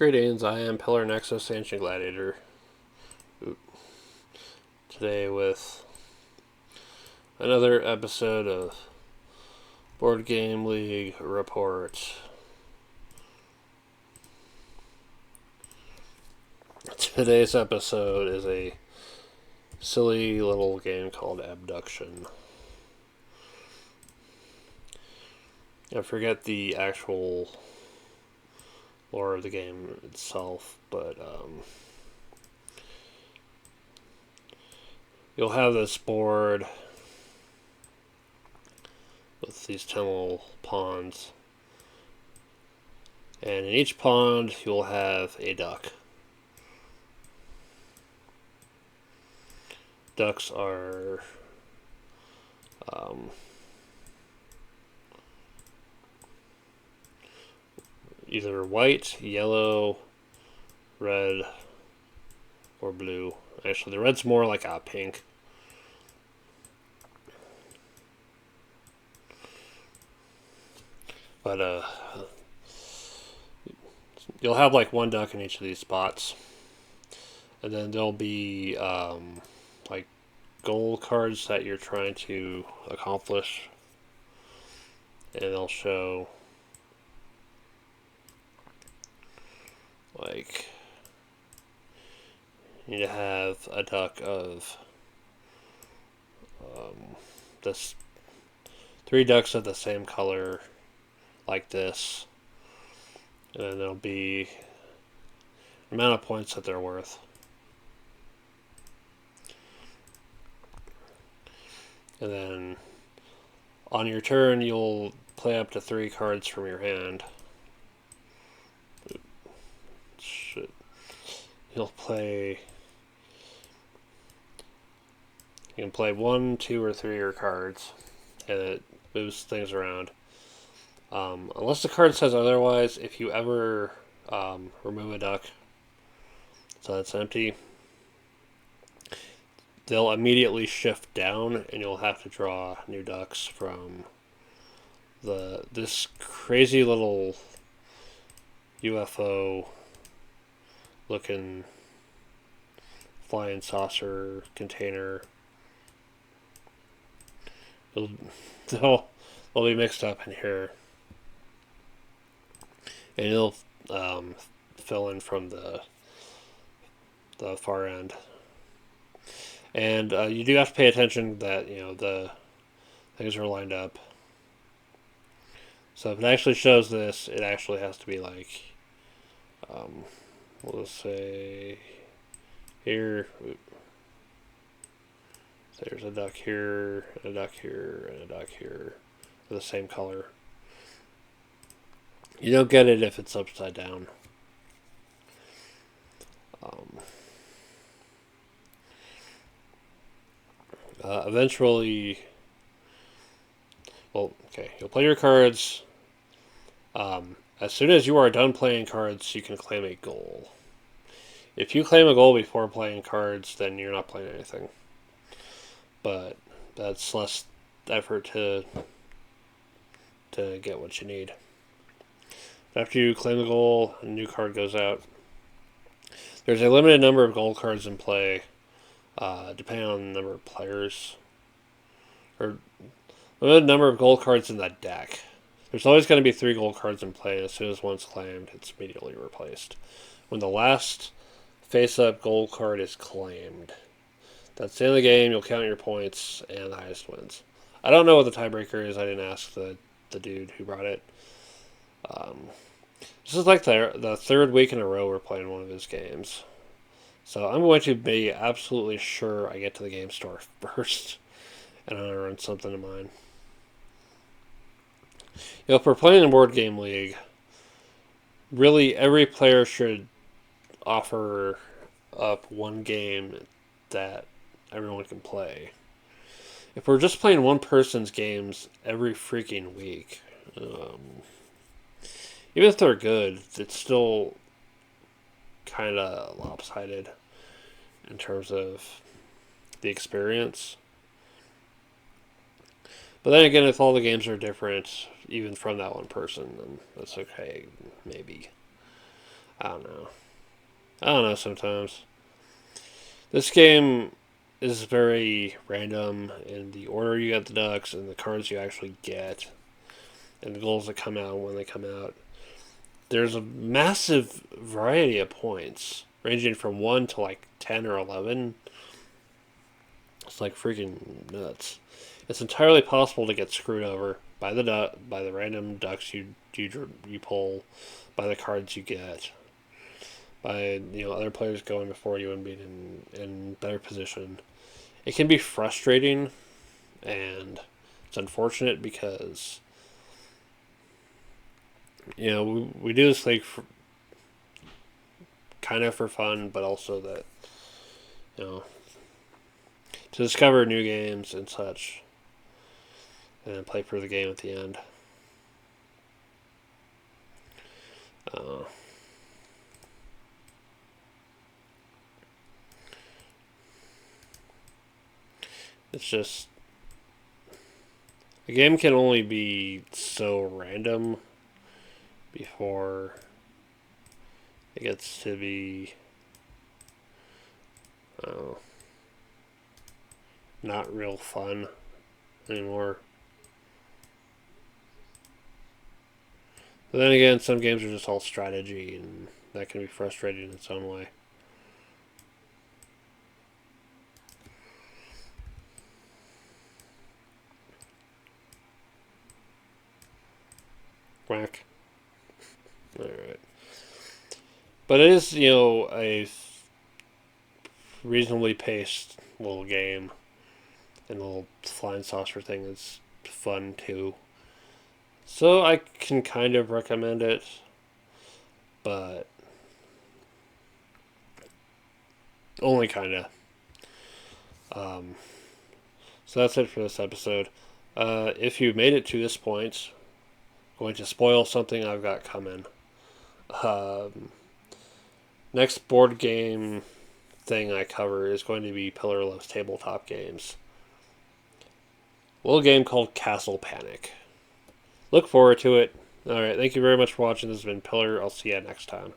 Greetings, I am Pillar Nexus Ancient Gladiator. Today with another episode of Board Game League Report. Today's episode is a silly little game called Abducktion. I forget the actual lore of the game itself, but you'll have this board with these 10 little pawns, and in each pond you'll have a duck. Ducks are either white, yellow, red, or blue. Actually, the red's more like a pink. But you'll have like one duck in each of these spots, and then there'll be like goal cards that you're trying to accomplish, and they'll show like you need to have a duck of this 3 ducks of the same color like this, and then there'll be the amount of points that they're worth. And then on your turn you'll play up to 3 cards from your hand. You can play 1, 2, or 3 of your cards, and it moves things around. Unless the card says otherwise, if you ever remove a duck so it's empty, they'll immediately shift down, and you'll have to draw new ducks from this crazy little UFO looking flying saucer container. They'll be mixed up in here, and you'll fill in from the far end. And you do have to pay attention that the things are lined up. So if it actually shows this, it actually has to be like, we'll just say here. So there's a duck here, and a duck here, and a duck here, of the same color. You don't get it if it's upside down. Eventually, you'll play your cards. As soon as you are done playing cards, you can claim a goal. If you claim a goal before playing cards, then you're not playing anything. But that's less effort to get what you need. After you claim the goal, a new card goes out. There's a limited number of gold cards in play, depending on the number of players, or limited number of gold cards in that deck. There's always going to be 3 gold cards in play, and as soon as one's claimed, it's immediately replaced. When the last face-up gold card is claimed, that's the end of the game. You'll count your points, and the highest wins. I don't know what the tiebreaker is. I didn't ask the dude who brought it. This is like the 3rd week in a row we're playing one of his games. So I'm going to be absolutely sure I get to the game store first, and I'm going to run something of mine. If we're playing in Board Game League, really every player should offer up one game that everyone can play. If we're just playing one person's games every freaking week, even if they're good, it's still kind of lopsided in terms of the experience. But then again, if all the games are different, even from that one person, then that's okay, maybe. I don't know. I don't know sometimes. This game is very random in the order you get the ducks and the cards you actually get and the goals that come out when they come out. There's a massive variety of points, ranging from 1 to like 10 or 11. It's like freaking nuts. It's entirely possible to get screwed over by the random ducks you pull, by the cards you get, by other players going before you and being in better position. It can be frustrating, and it's unfortunate because we do this like kind of for fun, but also that you know to discover new games and such, and play for the game at the end. Uh, it's just a game can only be so random before it gets to be not real fun anymore. But then again, some games are just all strategy, and that can be frustrating in its own way. Whack. Alright. But it is, a reasonably paced little game. And the little flying saucer thing is fun too. So I can kind of recommend it. But only kind of. So that's it for this episode. If you made it to this point, going to spoil something I've got coming. Next board game thing I cover is going to be Pillar Loves Tabletop Games. A little game called Castle Panic. Look forward to it. Alright, thank you very much for watching. This has been Pillar. I'll see you next time.